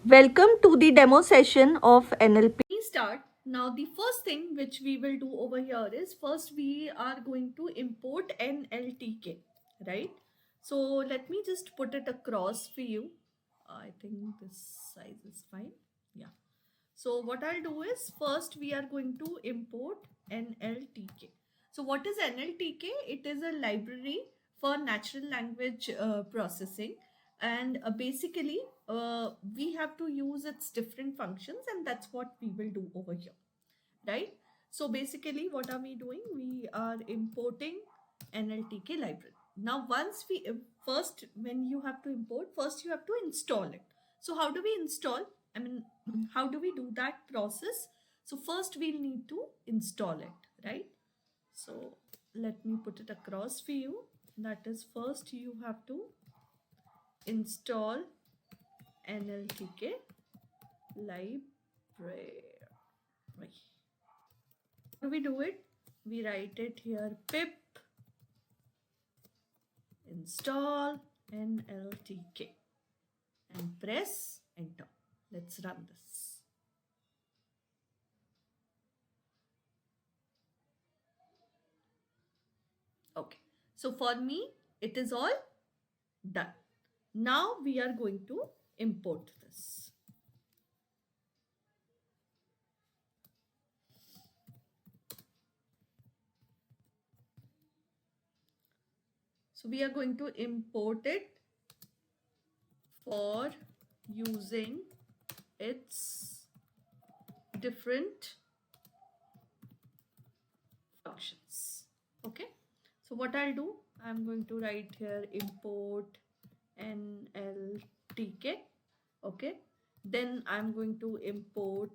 Welcome to the demo session of NLP. We start. Now the first thing which we will do over here is first we are going to import NLTK, right? So let me just put it across for you. I think this size is fine. Yeah. So what I'll do is first we are going to import NLTK. So what is NLTK? It is a library for natural language processing, and basically we have to use its different functions, and that's what we will do over here, right? So basically what are we doing? We are importing NLTK library. Now once we first, when you have to import, first you have to install it. So how do we install? I mean, how do we do that process? So first we'll need to install it, right? So let me put it across for you. That is, first you have to install NLTK library. How do we do it? We write it here, pip install NLTK and press enter. Let's run this. Okay, so for me it is all done. Now we are going to import this. So we are going to import it for using its different functions. Okay, so what I'll do, I'm going to write here import NLTK. Okay, then I'm going to import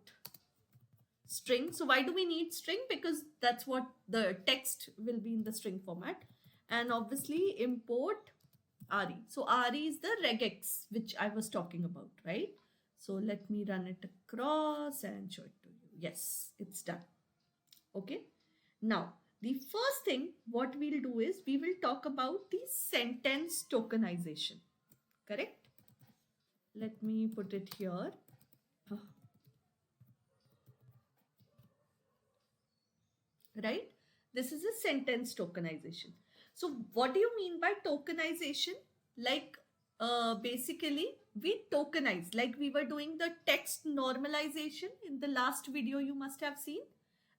string. So why do we need string? Because that's what the text will be in the string format. And obviously import RE. So RE is the regex which I was talking about, right? So let me run it across and show it to you. Yes, it's done. Okay. Now, the first thing what we'll do is we will talk about the sentence tokenization. Correct? Let me put it here. Right? This is a sentence tokenization. So what do you mean by tokenization? Like basically we tokenize, like we were doing the text normalization in the last video you must have seen,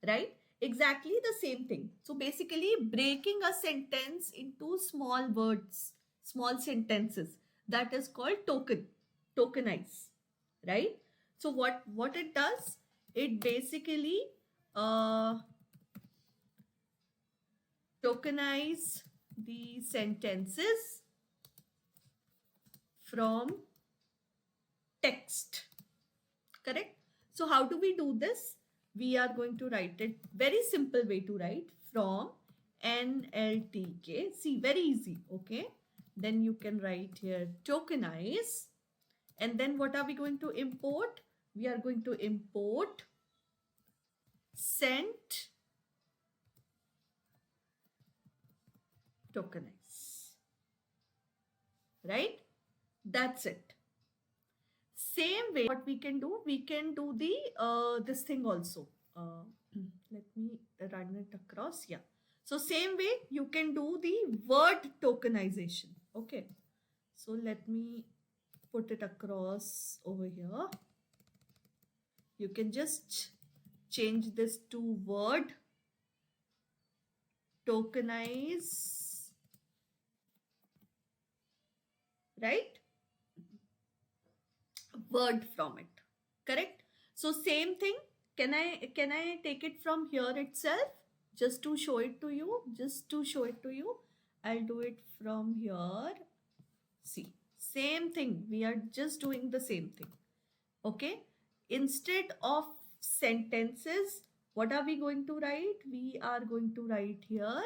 right? Exactly the same thing. So basically breaking a sentence into small words, small sentences, that is called tokenize, right? So what it does, it basically tokenize the sentences from text. Correct? So how do we do this? We are going to write it, very simple way to write, from NLTK. See, very easy. Okay, then you can write here tokenize, and then what are we going to import? We are going to import sent tokenize, right? That's it. Same way, what we can do the this thing also. Let me run it across. Yeah. So same way you can do the word tokenization. Okay. So let me put it across over here. You can just change this to word tokenize, right? Word from it. Correct? So same thing. Can I take it from here itself? Just to show it to you. I'll do it from here. See, same thing. We are just doing the same thing. Okay. Instead of sentences, what are we going to write? We are going to write here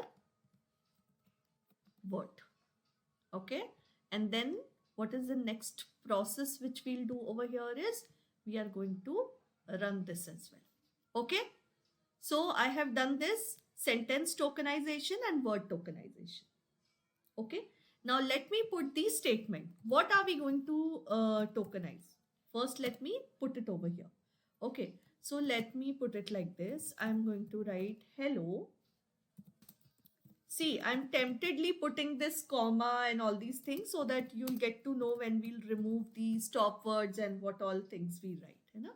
word. Okay. And then what is the next process which we'll do over here is we are going to run this as well. Okay. So I have done this sentence tokenization and word tokenization. Okay. Now let me put the statement. What are we going to tokenize? First, let me put it over here. Okay, so let me put it like this. I'm going to write hello. See, I'm tentedly putting this comma and all these things so that you'll get to know when we'll remove the stop words and what all things we write. You know?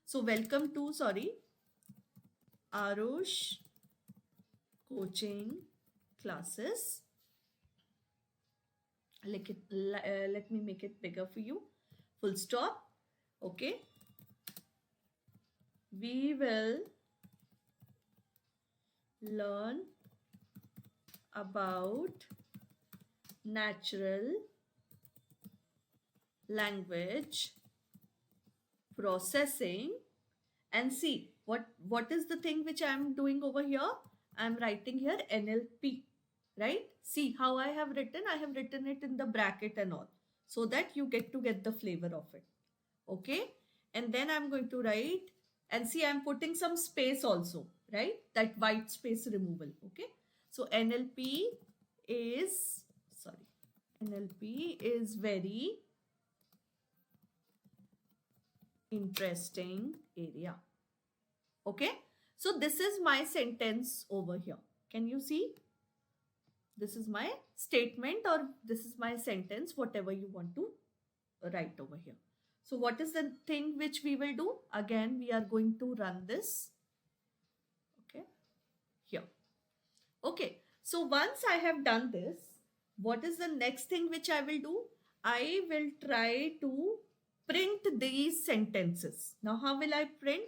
So welcome to, Arush coaching classes. Let me make it bigger for you. Full stop. Okay. We will learn about natural language processing. And see what is the thing which I'm doing over here. I'm writing here NLP, right? See how I have written it in the bracket and all, so that you get to get the flavor of it. Okay, and then I'm going to write, and see I'm putting some space also, right? That white space removal. Okay, so is NLP is very interesting area. Okay, so this is my sentence over here. Can you see? This is my statement, or this is my sentence, whatever you want to write over here. So what is the thing which we will do? Again, we are going to run this. Okay, here. Okay, so once I have done this, what is the next thing which I will do? I will try to print these sentences. Now, how will I print?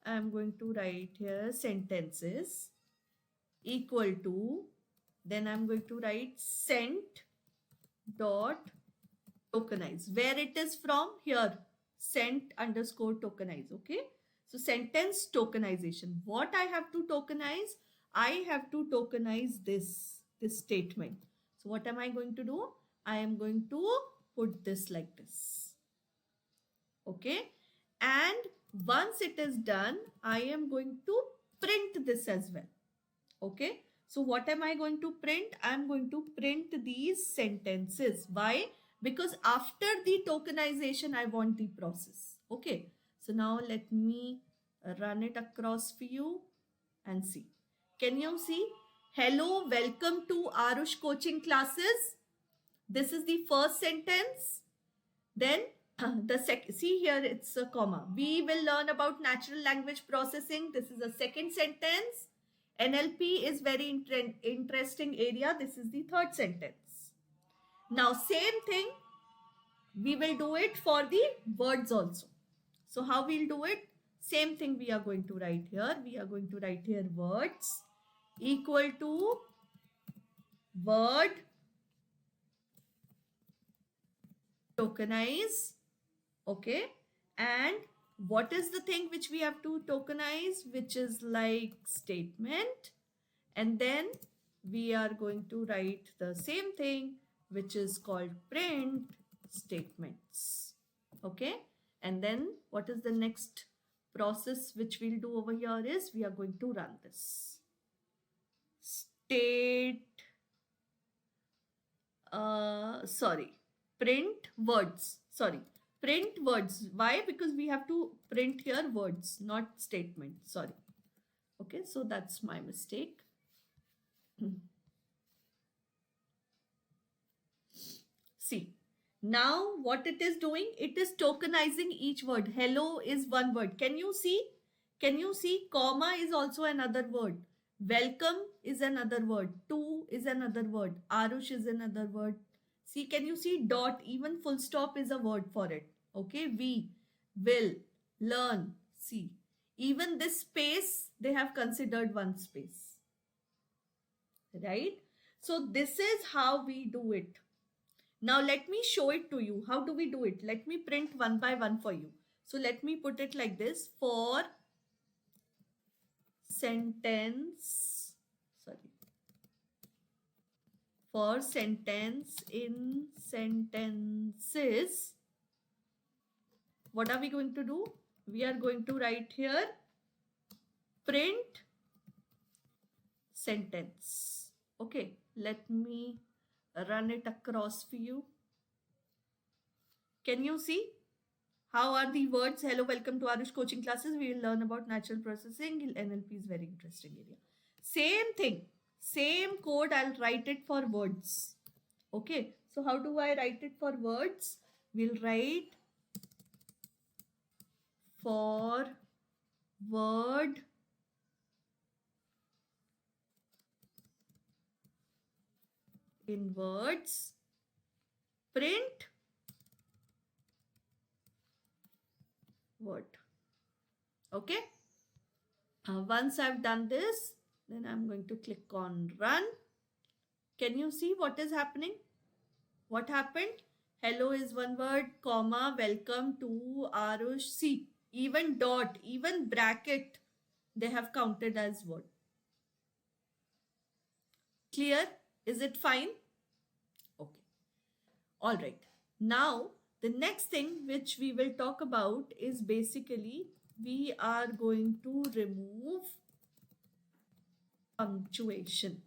I am going to write here sentences equal to, then I'm going to write sent dot tokenize. Where it is from? Here, sent underscore tokenize. Okay, so sentence tokenization. What I have to tokenize? I have to tokenize this statement. So what am I going to do? I am going to put this like this. Okay, and once it is done, I am going to print this as well. Okay, so what am I going to print? I'm going to print these sentences. Why? Because after the tokenization, I want the process. Okay, so now let me run it across for you and see. Can you see? Hello, welcome to Arush coaching classes. This is the first sentence. Then see here, it's a comma. We will learn about natural language processing. This is the second sentence. NLP is very interesting area. This is the third sentence. Now, same thing, we will do it for the words also. So how we'll do it? Same thing we are going to write here. We are going to write here words equal to word tokenize. Okay, and what is the thing which we have to tokenize, which is like statement, and then we are going to write the same thing which is called print statements. Okay, and then what is the next process which we'll do over here is we are going to run this print words. Why? Because we have to print here words, not statement. Sorry. Okay, so that's my mistake. See, now what it is doing, it is tokenizing each word. Hello is one word. Can you see? Can you see? Comma is also another word. Welcome is another word. To is another word. Arush is another word. See, can you see? Dot, even full stop is a word for it. Okay, we will learn. See, even this space, they have considered one space. Right? So this is how we do it. Now let me show it to you. How do we do it? Let me print one by one for you. So let me put it like this. For sentence, for sentence in sentences, what are we going to do? We are going to write here print sentence. Okay, let me run it across for you. Can you see? How are the words? Hello, welcome to Arush coaching classes. We will learn about natural processing. NLP is very interesting area. Same thing, same code. I'll write it for words. Okay, so how do I write it for words? We'll write for word in words, print word. Okay. Once I've done this, then I'm going to click on run. Can you see what is happening? What happened? Hello is one word, comma, welcome to Arush. See, even dot, even bracket, they have counted as word. Clear? Is it fine? Okay. All right. Now, the next thing which we will talk about is basically we are going to remove punctuation.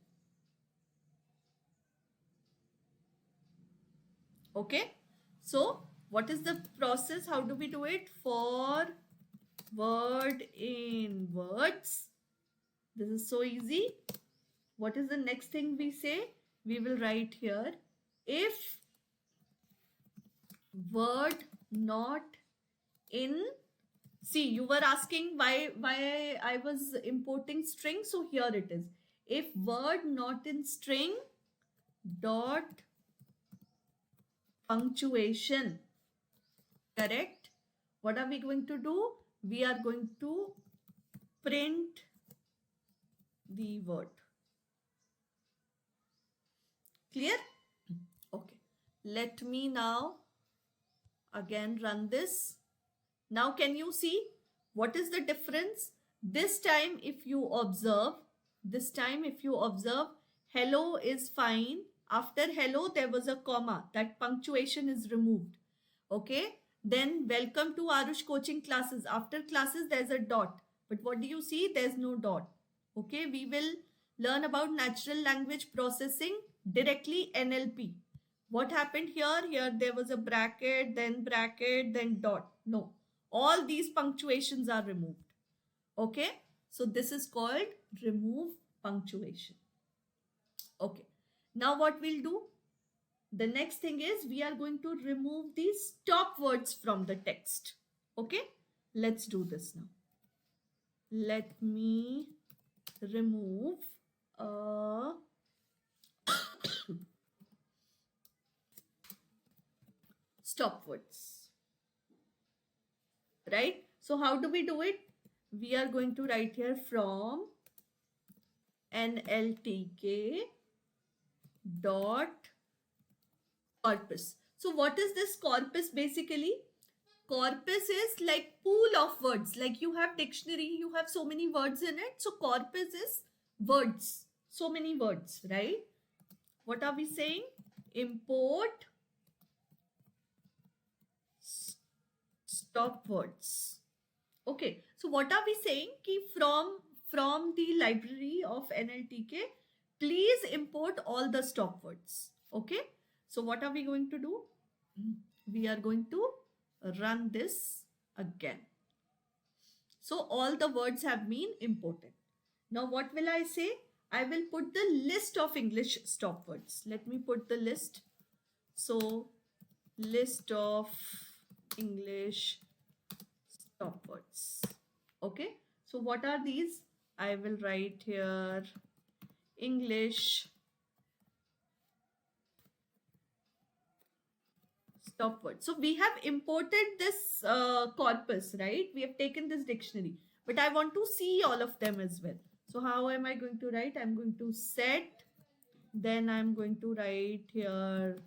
Okay. So, what is the process? How do we do it? For word in words. This is so easy. What is the next thing we say? We will write here, if word not in, see, you were asking why I was importing string. So here it is. If word not in string dot punctuation, correct? What are we going to do? We are going to print the word. Clear? Okay. Let me now again run this. Now can you see what is the difference? This time if you observe, hello is fine. After hello there was a comma, that punctuation is removed. Okay. Then welcome to Arush coaching classes. After classes there's a dot. But what do you see? There's no dot. Okay. We will learn about natural language processing directly, NLP. What happened here? Here there was a bracket, then dot. No. All these punctuations are removed. Okay. So this is called remove punctuation. Okay. Now what we'll do? The next thing is we are going to remove these stop words from the text. Okay. Let's do this now. Let me remove stop words. Right? So how do we do it? We are going to write here from NLTK dot corpus. So what is this corpus basically? Corpus is like pool of words. Like you have dictionary, you have so many words in it. So corpus is words, so many words, right? What are we saying? Import stop words. Okay, so what are we saying? Ki from the library of NLTK, please import all the stop words. Okay, so what are we going to do? We are going to run this again. So all the words have been imported. Now what will I say? I will put the list of English stop words. Let me put the list. So list of English stop words. Okay. So what are these? I will write here English stop words. So we have imported this corpus, right? We have taken this dictionary, but I want to see all of them as well. So how am I going to write? I'm going to set, then I'm going to write here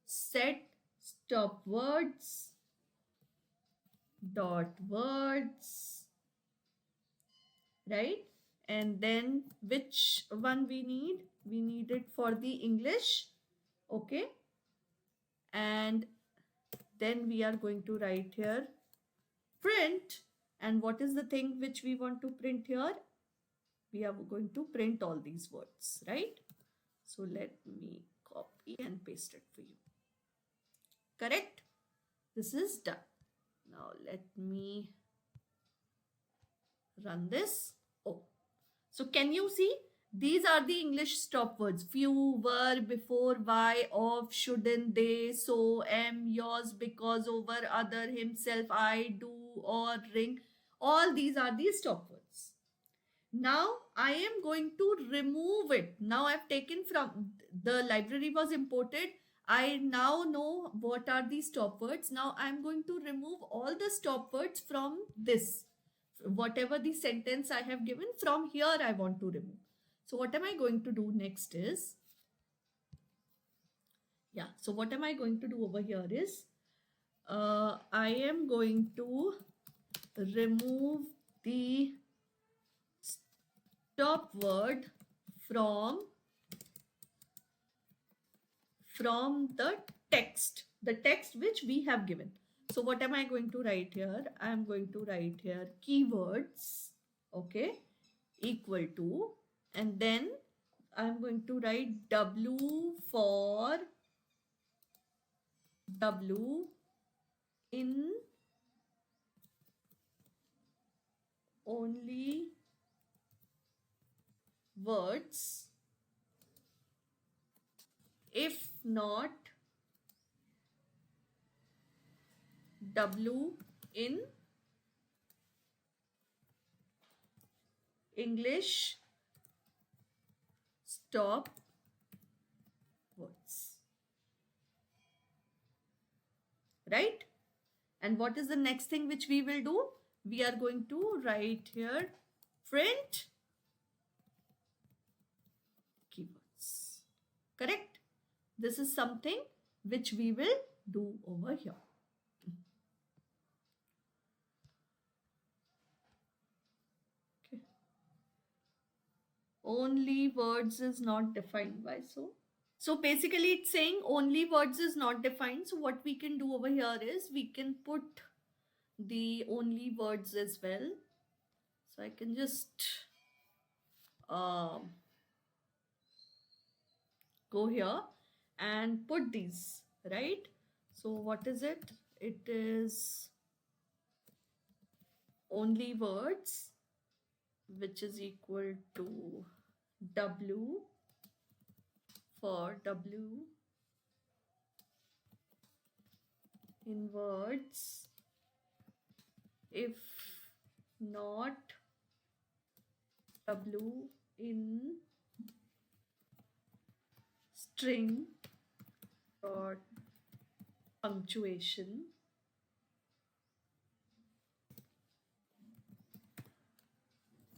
set stop words dot words, right? And then which one we need? We need it for the English. Okay. And then we are going to write here print. And what is the thing which we want to print here? We are going to print all these words, right? So let me copy and paste it for you. Correct? This is done. Now let me run this. Oh, so can you see? These are the English stop words. Few, were, before, why, of, shouldn't, they, so, am, yours, because, over, other, himself, I, do, or, ring. All these are the stop words. Now I am going to remove it. Now I've taken from the library was imported. I now know what are the stop words. Now I'm going to remove all the stop words from this. Whatever the sentence I have given from here, I want to remove. So what am I going to do next is, yeah, so what am I going to do over here is, I am going to remove the stop word from the text which we have given. So what am I going to write here? I am going to write here keywords, okay, equal to, and then I'm going to write W for W in only words, if not W in English stop words, right? And what is the next thing which we will do? We are going to write here print keywords, correct? This is something which we will do over here. Okay. Only words is not defined. Why so? So basically it's saying only words is not defined. So what we can do over here is we can put the only words as well. So I can just go here and put these, right? So what is it? It is only words, which is equal to W for W in words, if not W in string or punctuation,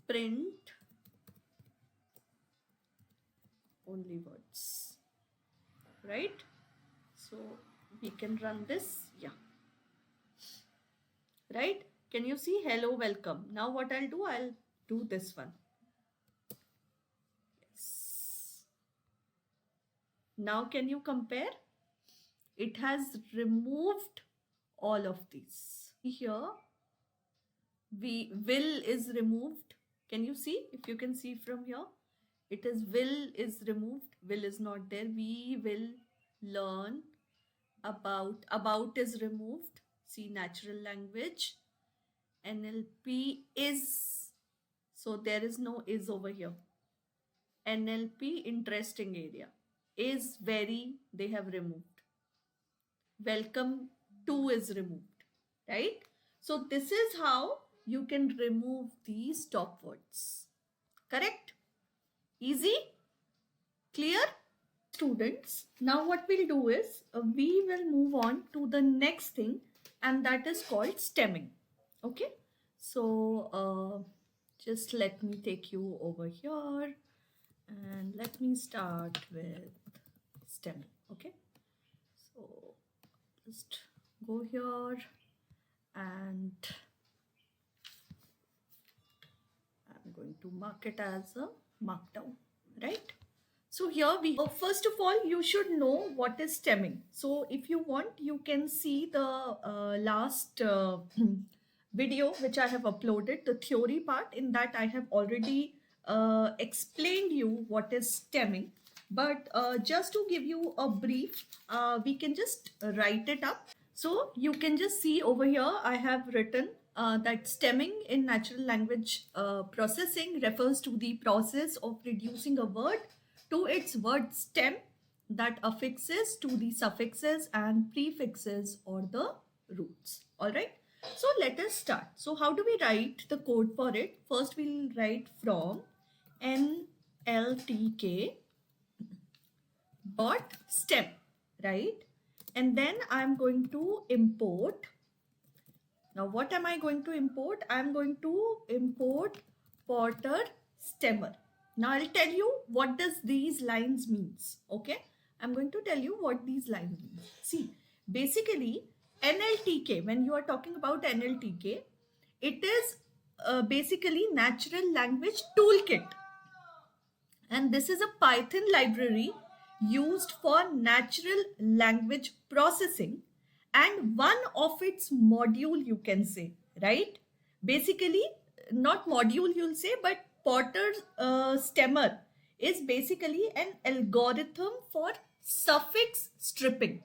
print only words, right? So we can run this, yeah, right? Can you see? Hello, welcome. Now what I'll do this one. Yes. Now can you compare? It has removed all of these. Here, will is removed. Can you see? If you can see from here, it is will is removed. Will is not there. We will learn about is removed. See, natural language. NLP is. So there is no is over here. NLP, interesting area. Is very, they have removed. Welcome to is removed, right? So this is how you can remove these stop words, correct? Easy? Clear? Students, now what we'll do is we will move on to the next thing, and that is called stemming. Okay, so just let me take you over here and let me start with stemming. Okay, so just go here and I'm going to mark it as a markdown, right? So here we, first of all, you should know what is stemming. So if you want, you can see the last video which I have uploaded, the theory part. In that I have already explained you what is stemming. But just to give you a brief, we can just write it up. So you can just see over here, I have written that stemming in natural language processing refers to the process of reducing a word to its word stem that affixes to the suffixes and prefixes or the roots. All right. So let us start. So how do we write the code for it? First, we'll write from NLTK dot stem, right? And then I'm going to import. Now, what am I going to import? I'm going to import Porter stemmer. Now, I'll tell you what does these lines means. Okay, I'm going to tell you what these lines mean. See, basically NLTK, when you are talking about NLTK, it is basically natural language toolkit, and this is a Python library used for natural language processing, and one of its module, you can say, right? Basically, not module you'll say, but Porter's stemmer is basically an algorithm for suffix stripping,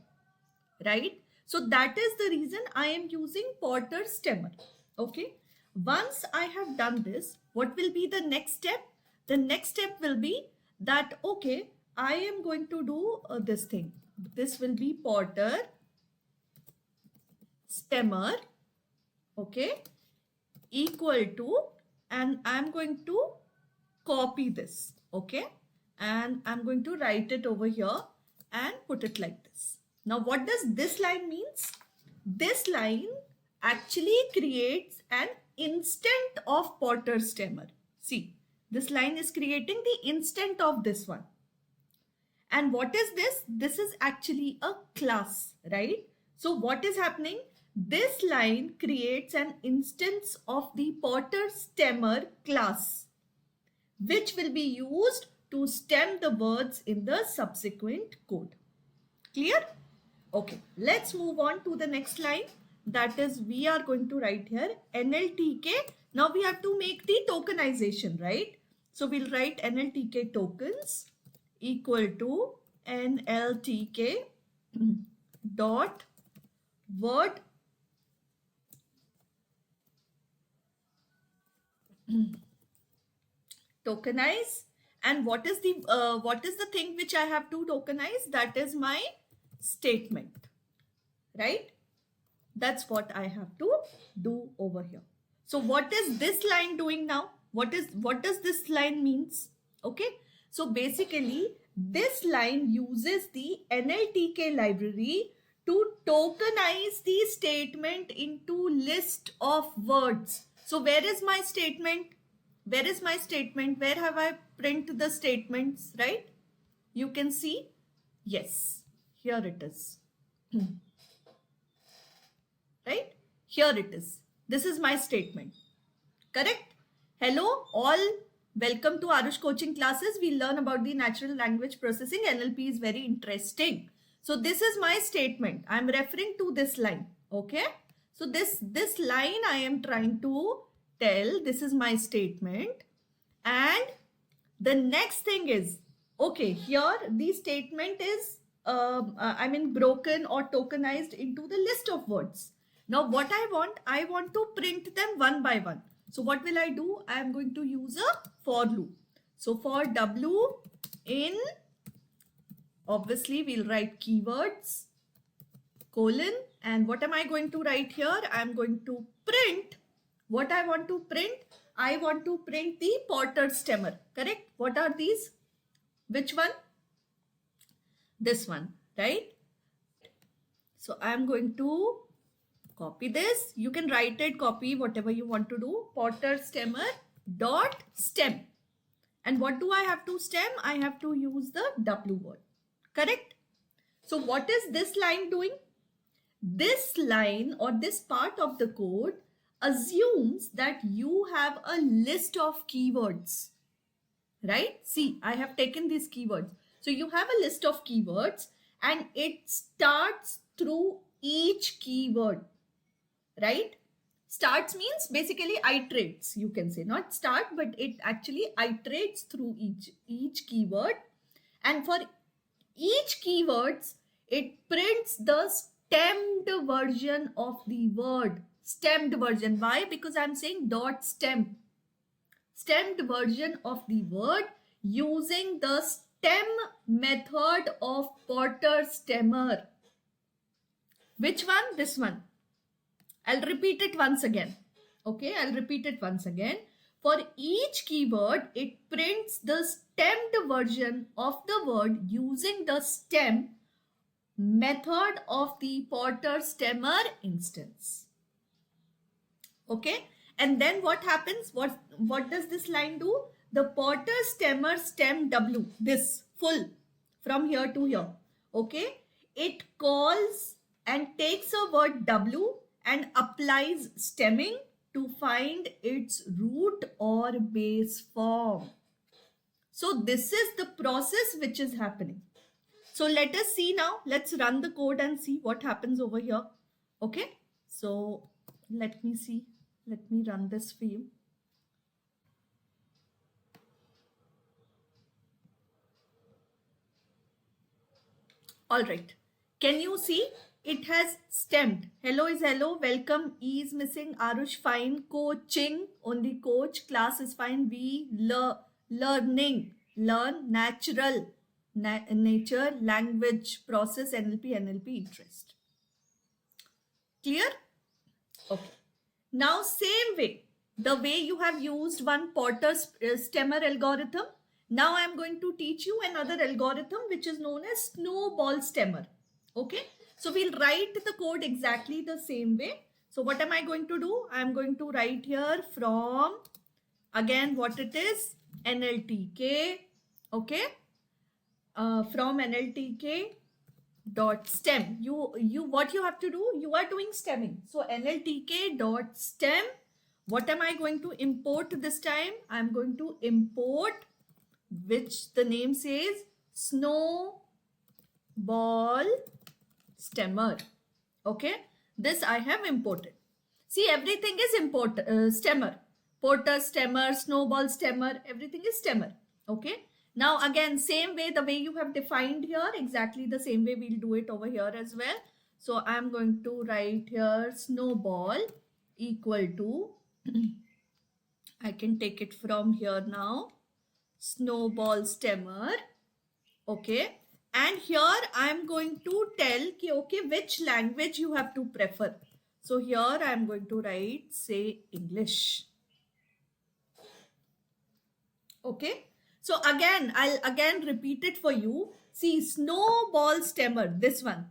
right? So that is the reason I am using Porter stemmer. Okay. Once I have done this, what will be the next step? The next step will be that, okay, I am going to do this thing. This will be Porter stemmer, okay, equal to, and I'm going to copy this, okay, and I'm going to write it over here and put it like this. Now, what does this line means? This line actually creates an instant of Porter stemmer. See, this line is creating the instant of this one. And what is this? This is actually a class, right? So what is happening? This line creates an instance of the Porter stemmer class, which will be used to stem the words in the subsequent code. Clear? Okay, let's move on to the next line. That is, we are going to write here NLTK. Now we have to make the tokenization, right? So we'll write NLTK tokens equal to NLTK dot word tokenize. And what is the thing which I have to tokenize? That is my statement, right? That's what I have to do over here. So what is this line doing now? What does this line means? Okay, so basically this line uses the NLTK library to tokenize the statement into list of words. So where is my statement? Where is my statement? Where have I print the statements, right? You can see, yes, here it is. Right? Here it is. This is my statement. Correct? Hello, all. Welcome to Arush coaching classes. We learn about the natural language processing. NLP is very interesting. So this is my statement. I'm referring to this line. Okay? So this line I am trying to tell. This is my statement. And the next thing is, okay, here the statement is broken or tokenized into the list of words. Now what I want to print them one by one. So what will I do? I am going to use a for loop. So for W in, obviously we'll write keywords, colon, and what am I going to write here? I am going to print what I want to print. I want to print the Porter stemmer, correct? What are these? Which one? This one, right? So I am going to copy this. You can write it, copy, whatever you want to do. Porter stemmer dot stem. And what do I have to stem? I have to use the W word, correct? So what is this line doing? This line or this part of the code assumes that you have a list of keywords, right? See, I have taken these keywords. So you have a list of keywords and it starts through each keyword, right? Starts means basically iterates, you can say, not start, but it actually iterates through each keyword. And for each keywords, it prints the stemmed version of the word. Stemmed version. Why? Because I'm saying dot stem. Stemmed version of the word using the stem method of Porter stemmer. Which one? This one. I'll repeat it once again. Okay, I'll repeat it once again. For each keyword, it prints the stemmed version of the word using the stem method of the Porter stemmer instance. Okay, and then what happens? What does this line do? The Porter stemmer stem W, this full from here to here. Okay, it calls and takes a word W and applies stemming to find its root or base form. So this is the process which is happening. So let us see now. Let's run the code and see what happens over here. Okay, so let me see. Let me run this for you. All right. Can you see? It has stemmed. Hello is hello. Welcome. E is missing. Arush fine. Coaching. Only coach. Class is fine. We learning. Learn. Natural. Nature. Language. Process. NLP. Interest. Clear? Okay. Now same way. The way you have used one Porter's stemmer algorithm. Now I am going to teach you another algorithm which is known as snowball stemmer. Okay. So we'll write the code exactly the same way. So what am I going to do? I am going to write here from, again, what it is, NLTK. Okay. From NLTK dot stem. What you have to do? You are doing stemming. So NLTK dot stem. What am I going to import this time? I am going to import, which the name says, snowball stemmer. Okay, this I have imported. See, everything is stemmer. Porter stemmer, snowball stemmer, everything is stemmer. Okay. Now again, same way, the way you have defined here, exactly the same way we'll do it over here as well. So I'm going to write here snowball equal to, I can take it from here now, snowball stemmer. Okay. And here I'm going to tell, okay, which language you have to prefer. So here I'm going to write, say, English. Okay. So again, I'll again repeat it for you. See, snowball stemmer, this one.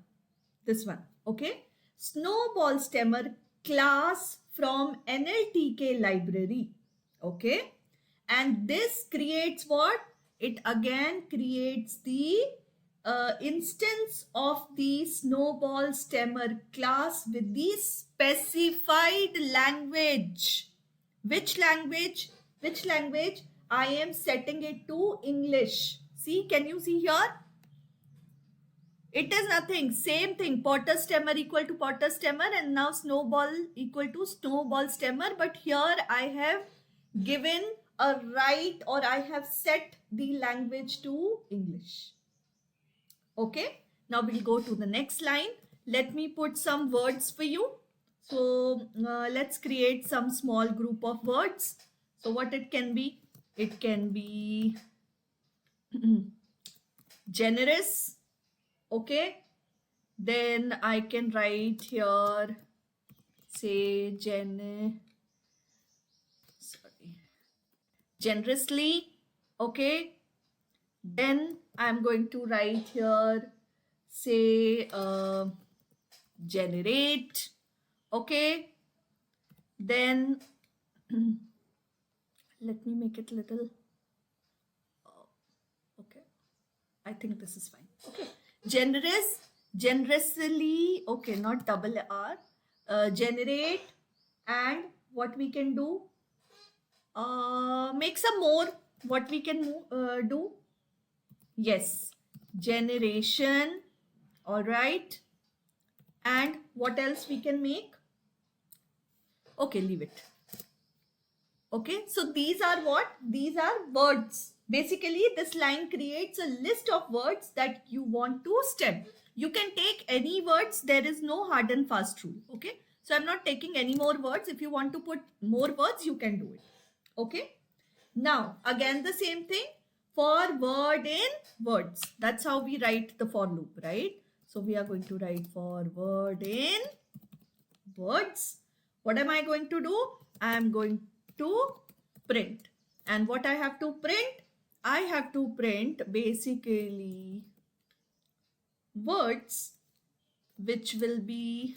Okay. Snowball stemmer class from NLTK library. Okay. And this creates what? It again creates the instance of the snowball stemmer class with the specified language. Which language? I am setting it to English. See, can you see here? It is nothing. Same thing. Porter stemmer equal to Porter stemmer, and now snowball equal to snowball stemmer. But here I have given a right, or I have set the language to English. Okay. Now we'll go to the next line. Let me put some words for you. So let's create some small group of words. So what it can be? It can be generous. Okay. Then I can write here, say generously. Okay. Then I'm going to write here, say generate. Okay. Then let me make it little. Okay. I think this is fine. Okay. Generously. Okay, not double R. Generate. And what we can do? Make some more. What we can do? Yes. Generation. All right. And what else we can make? Okay, leave it. Okay, so these are what? These are words. Basically, this line creates a list of words that you want to stem. You can take any words. There is no hard and fast rule. Okay. So I'm not taking any more words. If you want to put more words, you can do it. Okay. Now, again, the same thing for word in words. That's how we write the for loop, right? So we are going to write for word in words. What am I going to do? I am going to print. And what I have to print? I have to print basically words which will be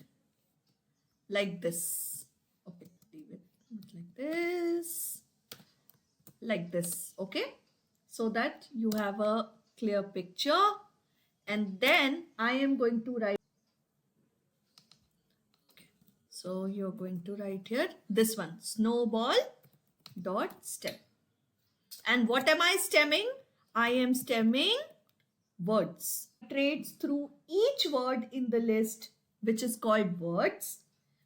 like this. Okay, leave it like this. Okay, so that you have a clear picture. And then I am going to write. Okay. So you're going to write here this one, snowball dot stem. And what am I stemming? I am stemming words. Iterates through each word in the list, which is called words.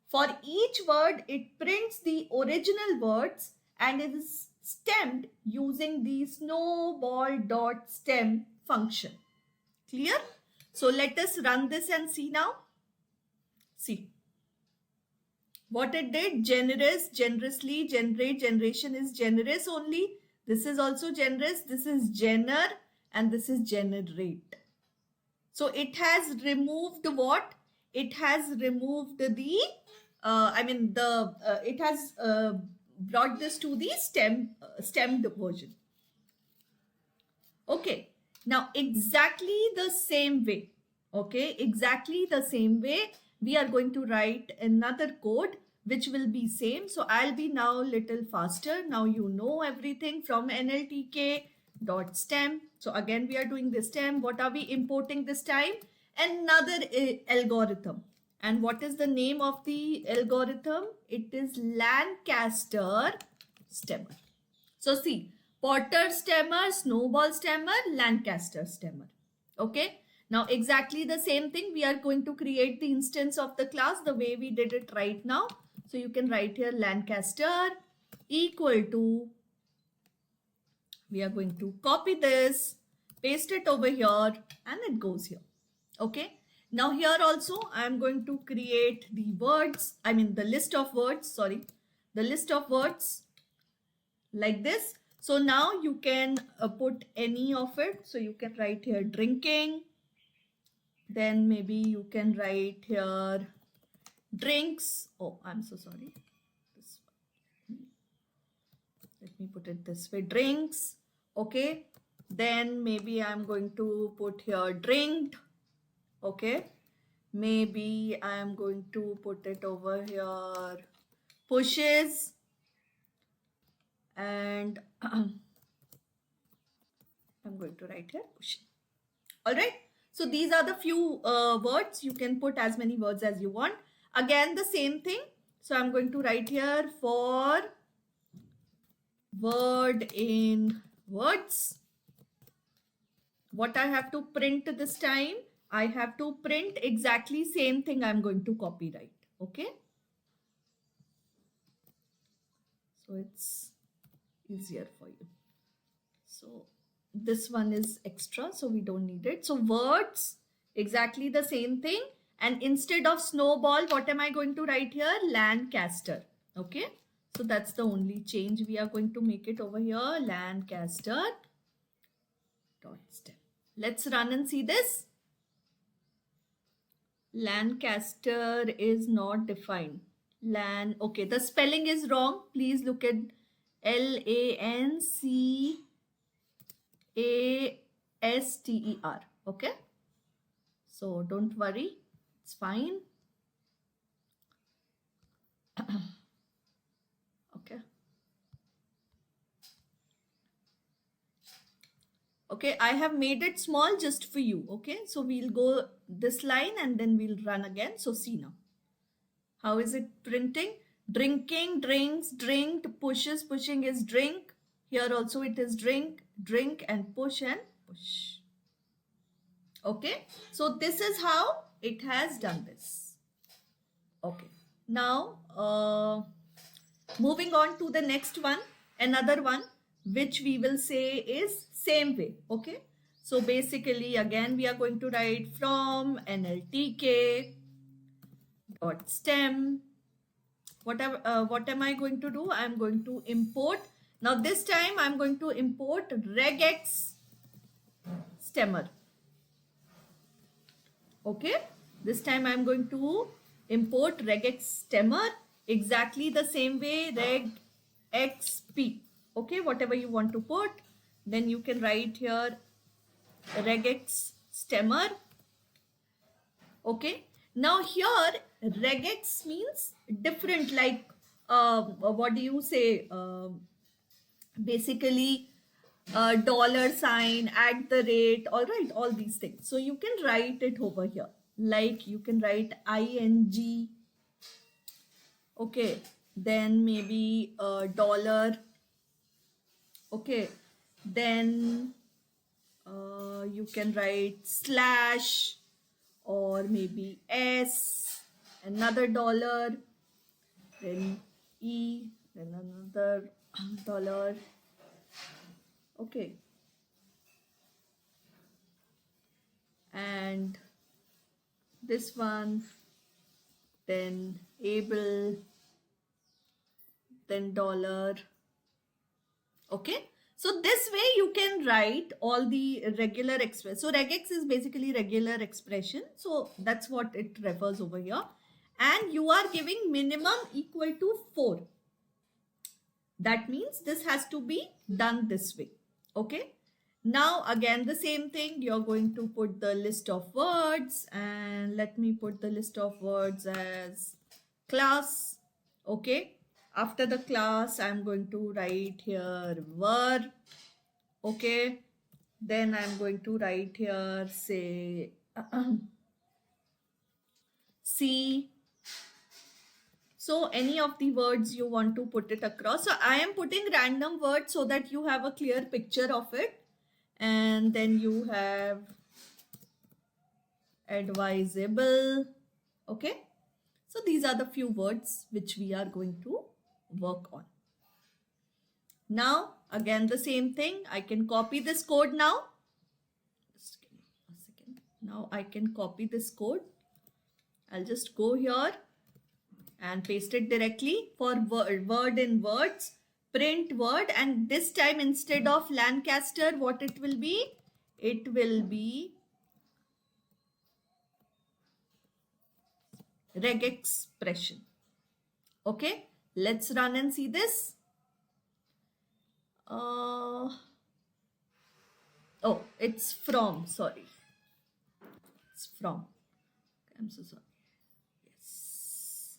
For each word, it prints the original words and it is stemmed using the snowball dot stem function. Clear? So let us run this and see now. See what it did. Generous, generously, generate, generation is generous only. This is also generous. This is gener and this is generate. So it has removed what? It has removed the, it has brought this to the stemmed version. Okay. Now exactly the same way. Okay. Exactly the same way. We are going to write another code which will be same. So I'll be now little faster. Now you know everything from NLTK dot stem. So again, we are doing the stem. What are we importing this time? Another algorithm. And what is the name of the algorithm? It is Lancaster stemmer. So see, Potter stemmer, snowball stemmer, Lancaster stemmer. Okay. Now exactly the same thing. We are going to create the instance of the class the way we did it right now. So you can write here Lancaster equal to, we are going to copy this, paste it over here and it goes here. Okay. Now here also I am going to create the words, the list of words, the list of words like this. So now you can put any of it. So you can write here drinking. Then maybe you can write here drinks. Oh, I'm so sorry. Let me put it this way, drinks. Okay. Then maybe I'm going to put here drinked. Okay. Maybe I'm going to put it over here pushes. And I'm going to write here pushing. All right. So these are the few words. You can put as many words as you want. Again, the same thing. So I'm going to write here for word in words. What I have to print this time? I have to print exactly same thing I'm going to copyright. Okay. So it's easier for you. So this one is extra, so we don't need it. So words, exactly the same thing. And instead of snowball, what am I going to write here? Lancaster. Okay. So that's the only change. We are going to make it over here. Lancaster dot stem. Let's run and see this. Lancaster is not defined. Okay, the spelling is wrong. Please look at Lancaster. Okay. So don't worry. It's fine. Okay. Okay, I have made it small just for you. Okay, so we'll go this line and then we'll run again. So see now. How is it printing? Drinking, drinks, drinked, pushes, pushing is drink. Here also it is drink, drink and push. Okay, so this is how it has done this. Okay, now moving on to the next one, another one which we will say is same way. Okay, So basically, again, we are going to write from NLTK dot stem. What am I going to do? I'm going to import. Now this time I'm going to import regex stemmer. Okay. This time I'm going to import regex stemmer exactly the same way regxp. Okay. Whatever you want to put, then you can write here regex stemmer. Okay. Now here regex means different, like what do you say? Basically dollar sign, at the rate, all right, all these things. So you can write it over here, like you can write ing. Okay, then maybe dollar. Okay, then you can write slash, or maybe s, another dollar, then e, then another dollar. Okay, and this one, then able, then dollar. Okay, so this way you can write all the regular expression. So regex is basically regular expression, so that's what it refers over here. And you are giving minimum equal to 4. That means this has to be done this way. Okay, now again the same thing, you're going to put the list of words, and let me put the list of words as class. Okay, after the class I'm going to write here var. Okay, then I'm going to write here, say C. So any of the words you want to put it across. So I am putting random words so that you have a clear picture of it. And then you have advisable. Okay. So these are the few words which we are going to work on. Now again the same thing. I can copy this code now. Just give me a second. Now I can copy this code. I'll just go here and paste it directly for word in words, print word, and this time instead of Lancaster, what it will be? It will be regexpression. Okay, let's run and see this. Oh, it's from, sorry. It's from. I'm so sorry. Yes.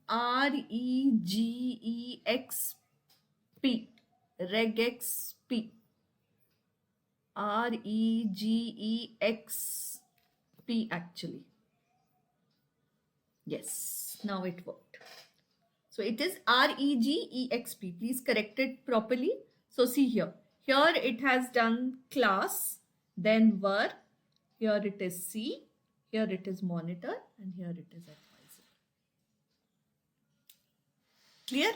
REGEXP. Regexp. REGEXP actually. Yes, now it worked. So it is REGEXP. Please correct it properly. So see here. Here it has done class, then var. Here it is C. Here it is monitor, and here it is advisor. Clear?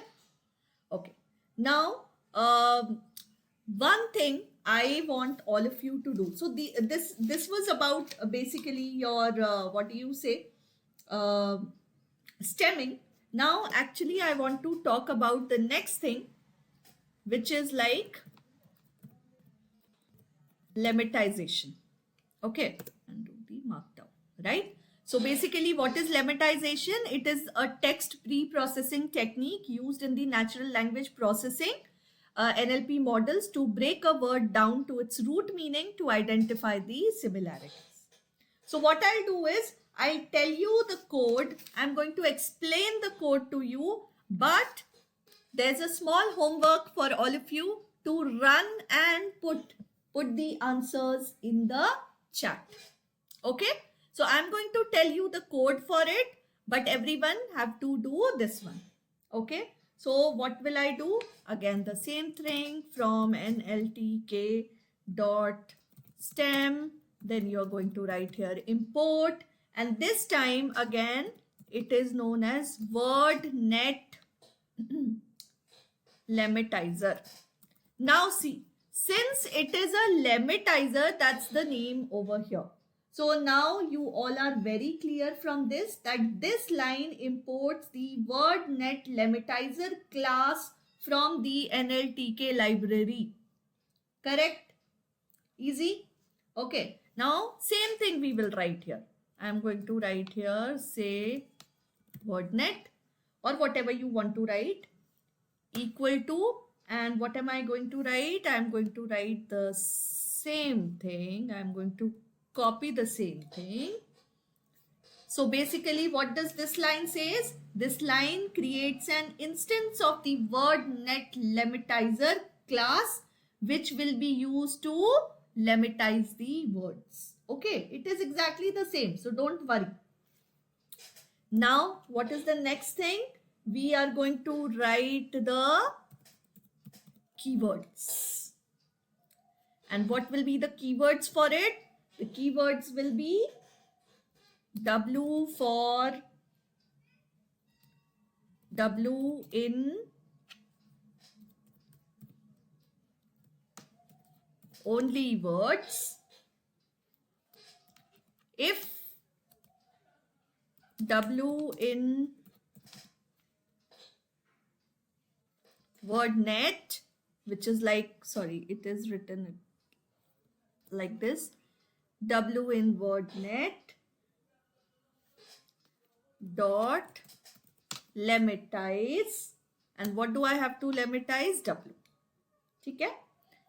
Okay. Now, one thing I want all of you to do. So this was about basically your what do you say, stemming. Now actually I want to talk about the next thing, which is like lemmatization. Okay, and do the markdown, right? So basically what is lemmatization? It is a text pre-processing technique used in the natural language processing NLP models to break a word down to its root meaning to identify the similarities. So what I'll do is I'll tell you the code. I'm going to explain the code to you, but there's a small homework for all of you to run and put the answers in the chat. Okay, so I'm going to tell you the code for it, but everyone have to do this one. Okay, so what will I do? Again the same thing, from NLTK dot stem, then you're going to write here import, and this time again it is known as WordNet lemmatizer. Now see, Since it is a lematizer, that's the name over here. So now you all are very clear from this that this line imports the WordNet lematizer class from the NLTK library. Correct? Easy? Okay. Now same thing we will write here. I am going to write here, say WordNet or whatever you want to write, equal to, and what am I going to write? I am going to write the same thing. I am going to copy the same thing. So basically what does this line says? This line creates an instance of the WordNet lematizer class which will be used to lematize the words. Okay, it is exactly the same. So don't worry. Now, what is the next thing? We are going to write the keywords. And what will be the keywords for it? The keywords will be W for W in only words. If W in WordNet, which is like, sorry, it is written like this. W in WordNet dot lematize, and what do I have to lematize? W. Okay?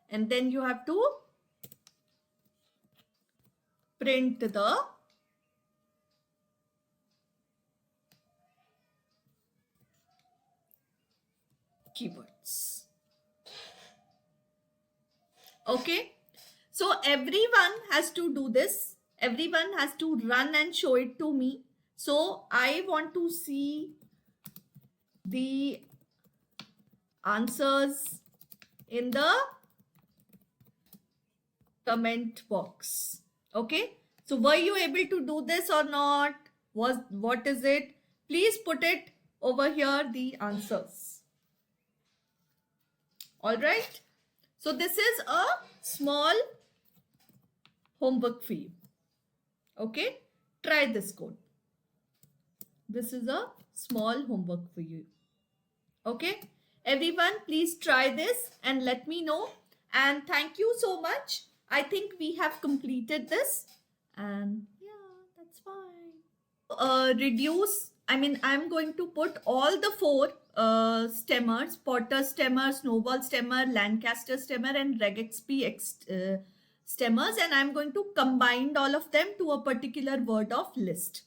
And then you have to print the keywords. Okay? So everyone has to do this. Everyone has to run and show it to me. So I want to see the answers in the comment box. Okay? So were you able to do this or not? What is it? Please put it over here, the answers. All right? So this is a small homework for you. Okay? Try this code. This is a small homework for you. Okay? Everyone, please try this and let me know. And thank you so much. I think we have completed this. And yeah, that's fine. Reduce, I'm going to put all the four stemmers, Potter stemmer, Snowball stemmer, Lancaster stemmer, and regexp stemmers, and I'm going to combine all of them to a particular word of list.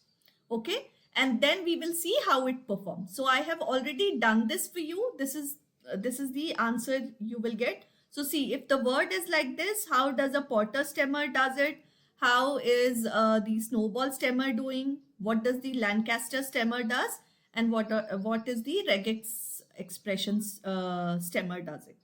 Okay, and then we will see how it performs. So I have already done this for you. This is the answer you will get. So see, if the word is like this, how does a Potter stemmer does it? How is the Snowball stemmer doing? What does the Lancaster stemmer does? And what is the regex expressions stemmer does it?